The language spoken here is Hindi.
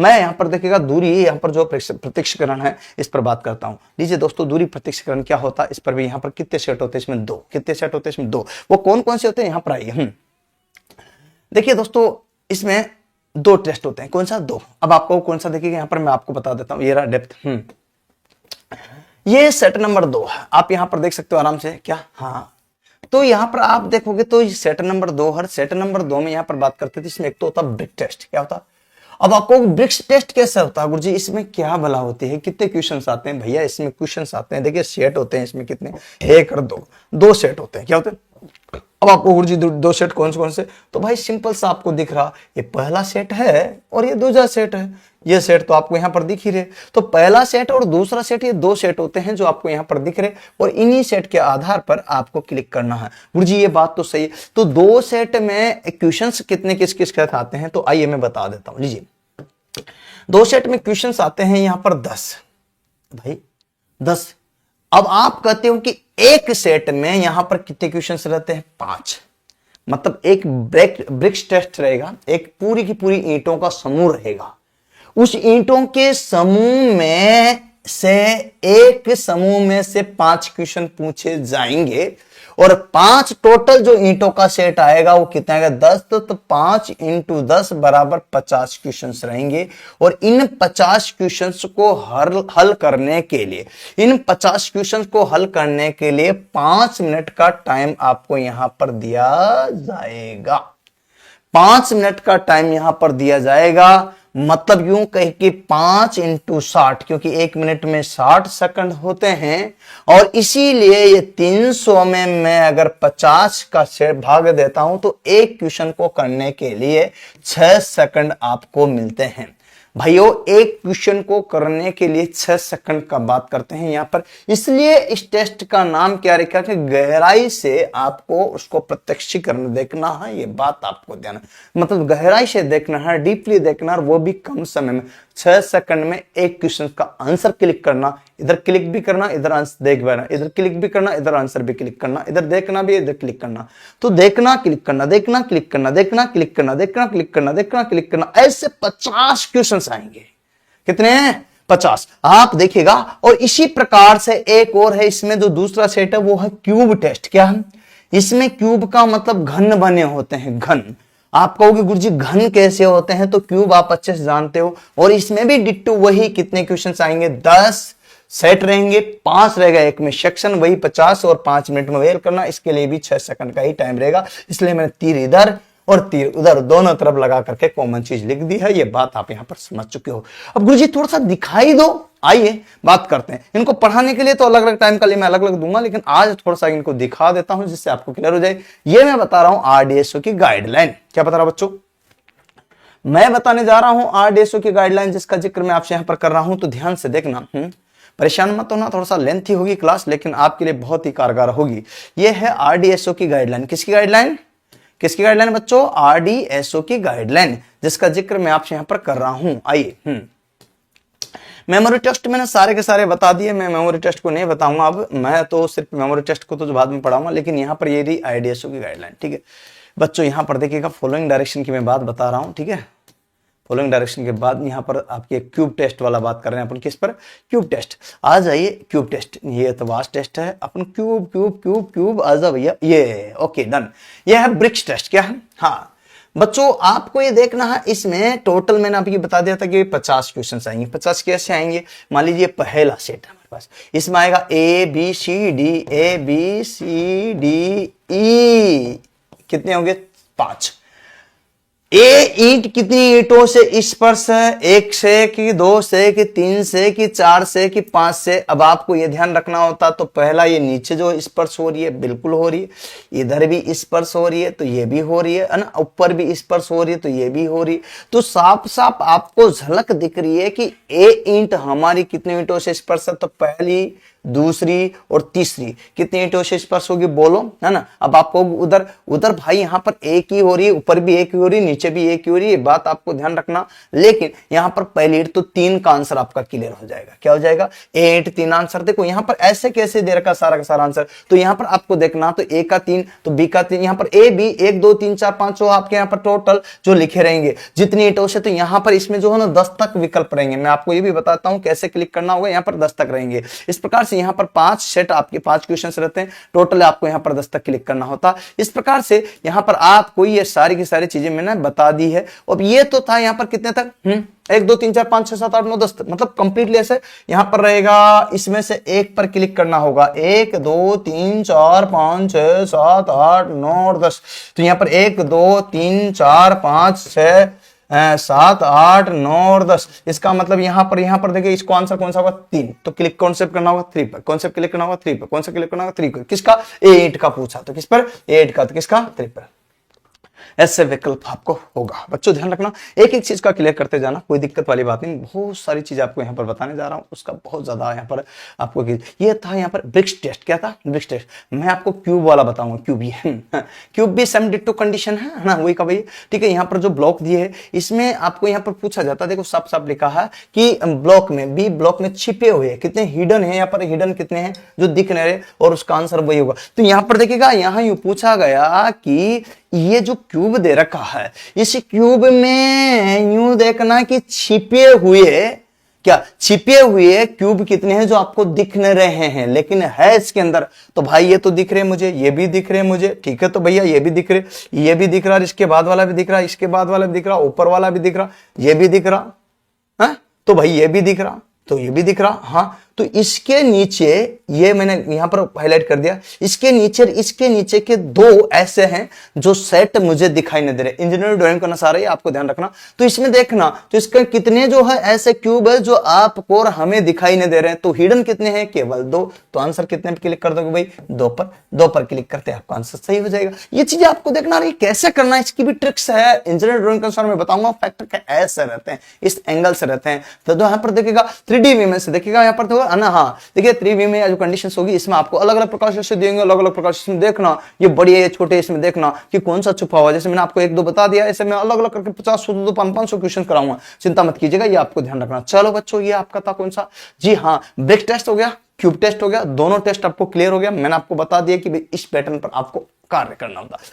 मैं यहाँ पर देखिएगा दूरी, यहाँ पर जो प्रत्यक्षीकरण है इस पर बात करता हूँ। लीजिए दोस्तों, दूरी प्रत्यक्षीकरण क्या होता है, इस पर भी यहाँ पर कितने सेट होते हैं, इसमें 2। कितने सेट होते हैं, इसमें 2। वो कौन कौन से होते हैं, यहाँ पर आइए। देखिए दोस्तों, इसमें 2 टेस्ट होते हैं। कौन सा, 2। अब आपको कौन सा देखिएगा, यहाँ पर मैं आपको बता देता हूँ। ये रहा डेप्थ, ये सेट नंबर 2 है। आप यहाँ पर देख सकते हो आराम से, क्या, हाँ। तो यहाँ पर आप देखोगे तो सेट नंबर 2, हर सेट नंबर 2 में यहाँ पर बात करते थे, इसमें एक तो होता ब्रिक टेस्ट। क्या होता, अब आपको ब्रिक्स टेस्ट कैसे होता है गुरुजी, इसमें क्या भला होती है, कितने क्वेश्चंस आते हैं भैया, इसमें क्वेश्चंस आते हैं, देखिए सेट होते हैं इसमें कितने, 1 और 2 सेट होते हैं। क्या होते हैं, अब आपको गुरुजी 2 सेट कौन से, तो भाई सिंपल सा आपको दिख रहा, ये पहला सेट है और ये दूसरा सेट है। ये सेट तो आपको यहां पर दिख ही रहे, तो पहला सेट और दूसरा सेट, ये 2 सेट होते हैं जो आपको यहां पर दिख रहे, और इन्हीं सेट के आधार पर आपको क्लिक करना है। गुरुजी ये बात तो सही है। तो 2 सेट में क्वेश्चंस कितने किस किस के आते हैं, तो आइए मैं बता देता हूं। लीजिए 2 सेट में क्वेश्चंस आते हैं यहां पर 10, भाई 10। अब आप कहते हो कि एक सेट में यहां पर कितने क्वेश्चंस रहते हैं, 5। मतलब एक ब्रिक्स टेस्ट रहेगा, एक पूरी की पूरी ईंटों का समूह रहेगा। उस ईंटों के समूह में से एक समूह में से 5 क्वेश्चन पूछे जाएंगे, और 5 टोटल जो ईंटों का सेट आएगा वो कितना आएगा, 10। तो 5 × 10 बराबर 50 क्वेश्चंस रहेंगे। और इन 50 क्वेश्चंस को हल करने के लिए, इन 50 क्वेश्चंस को हल करने के लिए 5 मिनट का टाइम आपको यहां पर दिया जाएगा। 5 मिनट का टाइम यहां पर दिया जाएगा। मतलब यूं कहे कि 5 × 60, क्योंकि 1 मिनट में 60 सेकंड होते हैं, और इसीलिए ये 300 में मैं अगर 50 का शेयर भाग देता हूं तो एक क्वेश्चन को करने के लिए 6 सेकंड आपको मिलते हैं। भाइयों, एक क्वेश्चन को करने के लिए 6 सेकंड का बात करते हैं यहां पर। इसलिए इस टेस्ट का नाम क्या रखा कि गहराई से आपको उसको प्रत्यक्षीकरण देखना है। ये बात आपको ध्यान, मतलब गहराई से देखना है, डीपली देखना है, और वो भी कम समय में। 6 सेकंड में एक क्वेश्चन का आंसर क्लिक करना, इधर क्लिक भी करना, इधर आंसर देख बैठना, इधर क्लिक भी करना, इधर आंसर भी क्लिक करना, इधर देखना भी, इधर क्लिक करना। तो देखना, क्लिक करना, देखना, क्लिक करना, देखना, क्लिक करना, देखना, क्लिक करना, देखना, क्लिक करना, ऐसे 50 क्वेश्चन आएंगे। कितने हैं, 50। आप देखिएगा। और इसी प्रकार से एक और है, इसमें जो दूसरा सेट है वो है क्यूब टेस्ट। क्या है, इसमें क्यूब का मतलब घन बने होते हैं, घन। आप कहोगे गुरुजी घन कैसे होते हैं, तो क्यूब आप अच्छे से जानते हो। और इसमें भी डिट्टो वही, कितने क्वेश्चंस आएंगे, 10 सेट रहेंगे, 5 रहेगा एक में सेक्शन, वही 50, और 5 मिनट में वेल करना। इसके लिए भी 6 सेकंड का ही टाइम रहेगा। इसलिए मैंने तीर इधर और तीर उधर दोनों तरफ लगा करके कॉमन चीज लिख दी है। ये बात आप यहां पर समझ चुके हो। अब गुरुजी थोड़ा सा दिखाई दो, आइए बात करते हैं। इनको पढ़ाने के लिए तो अलग अलग टाइम का लिए मैं अलग अलग दूंगा, लेकिन आज थोड़ा सा इनको दिखा देता हूं जिससे आपको क्लियर हो जाए। ये मैं बता रहा हूं आरडीएसओ की गाइडलाइन। क्या बता रहा हूं बच्चों, मैं बताने जा रहा हूं आरडीएसओ की गाइडलाइन, जिसका जिक्र मैं आपसे यहां पर कर रहा हूं। तो ध्यान से देखना, परेशान मत होना, थोड़ा सा लेंथी होगी क्लास, लेकिन आपके लिए बहुत ही कारगर होगी। यह है आरडीएसओ की गाइडलाइन। किसकी गाइडलाइन, किसकी गाइडलाइन बच्चों, आरडीएसओ की गाइडलाइन, जिसका जिक्र मैं आपसे यहां पर कर रहा हूं। आइए, मेमोरी टेस्ट मैंने सारे के सारे बता दिए, मैं मेमोरी टेस्ट को नहीं बताऊंगा अब, मैं तो सिर्फ मेमोरी टेस्ट को तो बाद में पढ़ाऊंगा। लेकिन यहां पर ये रही आरडीएसओ की गाइडलाइन। ठीक है बच्चों, यहां पर देखिएगा फॉलोइंग डायरेक्शन की मैं बात बता रहा हूं। ठीक है, फॉलोइंग डायरेक्शन के बाद यहां पर आपके क्यूब टेस्ट वाला बात कर रहे हैं अपन। किस पर, क्यूब टेस्ट। आ जाइए क्यूब टेस्ट, ये तो वास्ट टेस्ट है अपन। क्यूब क्यूब क्यूब क्यूब, आ जाओ भैया, ये ओके डन। ये है ब्रिक्स टेस्ट। क्या है, हाँ बच्चों आपको ये देखना है, इसमें टोटल मैंने आपको बता दिया था कि 50 क्वेश्चन आएंगे। 50 कैसे आएंगे, मान लीजिए पहला सेट है हमारे पास, इसमें आएगा A B C D, A B C D E, कितने होंगे, 5। ए ईंट कितनी ईंटों से स्पर्श है, 1 से कि 2 से कि 3 से कि 4 से कि 5 से। अब आपको ये ध्यान रखना होता, तो पहला ये नीचे जो स्पर्श हो रही है बिल्कुल हो रही है, इधर भी स्पर्श हो रही है तो ये भी हो रही है ना, ऊपर भी स्पर्श हो रही है तो ये भी हो रही है। तो साफ साफ आपको झलक दिख रही है कि ए ईंट हमारी कितनी ईंटों से स्पर्श है, तो पहली दूसरी और तीसरी कितनी ईंटों से स्पर्श होगी बोलो, है ना। अब आपको उधर उधर भाई यहाँ पर एक ही हो रही है, ऊपर भी एक ही हो रही है, नीचे भी एक ही हो रही है, बात आपको ध्यान रखना। लेकिन यहाँ पर पहली ईंट तो 3 का आंसर आपका क्लियर हो जाएगा। क्या हो जाएगा? 8 3 आंसर। देखो यहाँ पर ऐसे कैसे दे रखा सारा का सारा आंसर, तो यहाँ पर आपको देखना तो ए का 3 तो बी का 3, यहाँ पर ए बी 1 2 3 4 5 आपके यहाँ पर टोटल जो लिखे रहेंगे जितनी ईंटों से, तो यहाँ पर इसमें जो है ना 10 तक विकल्प रहेंगे। मैं आपको ये भी बताता हूँ कैसे क्लिक करना होगा। यहाँ पर 10 तक रहेंगे। इस प्रकार से यहाँ पर 5 सेट आपके 5 क्वेश्चंस रहते हैं, टोटल आपको यहाँ पर 10 तक क्लिक करना होता। इस प्रकार से यहाँ पर आपको ये सारी की सारी चीजें मैंने बता दी है। अब ये तो था यहाँ पर कितने तक 1 2 3 4 5 6 7 8 9 10 तक, मतलब कंप्लीटली ऐसे यहाँ पर रहेगा। इसमें से एक पर क्लिक करना होगा। 1 2 3 4 5 6 7 8 9 और 10। तो यहाँ पर 1 2 3 4 5 6 7 8 9 और 10। इसका मतलब यहाँ पर देखिए इसको आंसर कौन सा होगा? 3। तो क्लिक कौन से करना होगा? 3 पर। कौन से क्लिक करना होगा? 3 पर। कौन से क्लिक करना होगा? 3 पर। किसका? 8 का पूछा तो किस पर? 8 का। तो किसका? 3 पर। ऐसे विकल्प आपको होगा। बच्चों ध्यान रखना, एक एक चीज का क्लियर करते जाना, कोई दिक्कत वाली बात नहीं। बहुत सारी चीज आपको यहाँ पर बताने जा रहा हूँ, उसका बहुत ज्यादा यहाँ पर आपको ये था यहाँ पर ब्रिक्स टेस्ट। क्या था? Bricks test. मैं आपको क्यूब वाला बताऊंगा। क्यूब भी सेम डिट्टो कंडीशन है ना, वही का वही। ठीक है, यहाँ पर जो ब्लॉक दिए है इसमें आपको यहाँ पर पूछा जाता है। देखो साफ साफ लिखा है कि ब्लॉक में बी ब्लॉक में छिपे हुए कितने हिडन है, यहाँ पर हिडन कितने हैं जो दिख रहे हैं, और उसका आंसर वही होगा। तो यहाँ पर देखिएगा, यहाँ यूं पूछा गया कि ये जो क्यूब दे रखा है, इस क्यूब में यूं देखना कि छिपे हुए क्यूब कितने हैं जो आपको दिख न रहे हैं, लेकिन है इसके अंदर। तो भाई ये तो दिख रहे मुझे, ये भी दिख रहे मुझे, ठीक है। तो भैया ये भी दिख रहे, ये भी दिख रहा, इसके बाद वाला भी दिख रहा, इसके बाद वाला भी दिख रहा, ऊपर वाला भी दिख रहा, ये भी दिख रहा है। तो भाई ये भी दिख रहा, तो ये भी दिख रहा। हाँ, तो इसके नीचे ये मैंने यहां पर हाईलाइट कर दिया, इसके नीचे के 2 ऐसे हैं जो सेट मुझे दिखाई नहीं दे रहे। इंजीनियरिंग ड्राइंग करना सारा है, आपको ध्यान रखना। तो इसमें देखना, तो इसके कितने जो है ऐसे क्यूब है जो आपको और हमें दिखाई नहीं दे रहे हैं। तो हिडन कितने हैं? केवल 2। तो आंसर कितने पर क्लिक कर दोगे भाई? 2 पर क्लिक करते हैं, आपका आंसर सही हो जाएगा। ये चीजें आपको देखना रही कैसे करना है, इसकी भी ट्रिक्स है। इंजीनियरिंग ड्राइंग का मैं बताऊंगा। फैक्टर के ऐसे रहते हैं, इस एंगल से रहते हैं। तो यहां पर देखिएगा 3D व्यू में से देखिएगा, यहां पर तो ना, हाँ देखिए 3D में जो कंडीशंस होगी इसमें आपको अलग अलग प्रकार से देंगे, अलग अलग प्रकार से देखना ये बड़ी है ये छोटे, इसमें देखना कि कौन सा छुपा हुआ है। जैसे मैंने आपको 1 2 बता दिया, ऐसे मैं अलग अलग करके 50 100 500 क्वेश्चन कराऊंगा, चिंता मत कीजिएगा, ये आपको ध्यान रखना। चलो बच्चों, ये आपका था कौन सा? जी हाँ, ब्रिक टेस्ट हो गया, क्यूब टेस्ट हो गया, दोनों टेस्ट आपको क्लियर हो गया। मैंने आपको बता दिया कि इस पैटर्न पर आपको कार्य करना होता।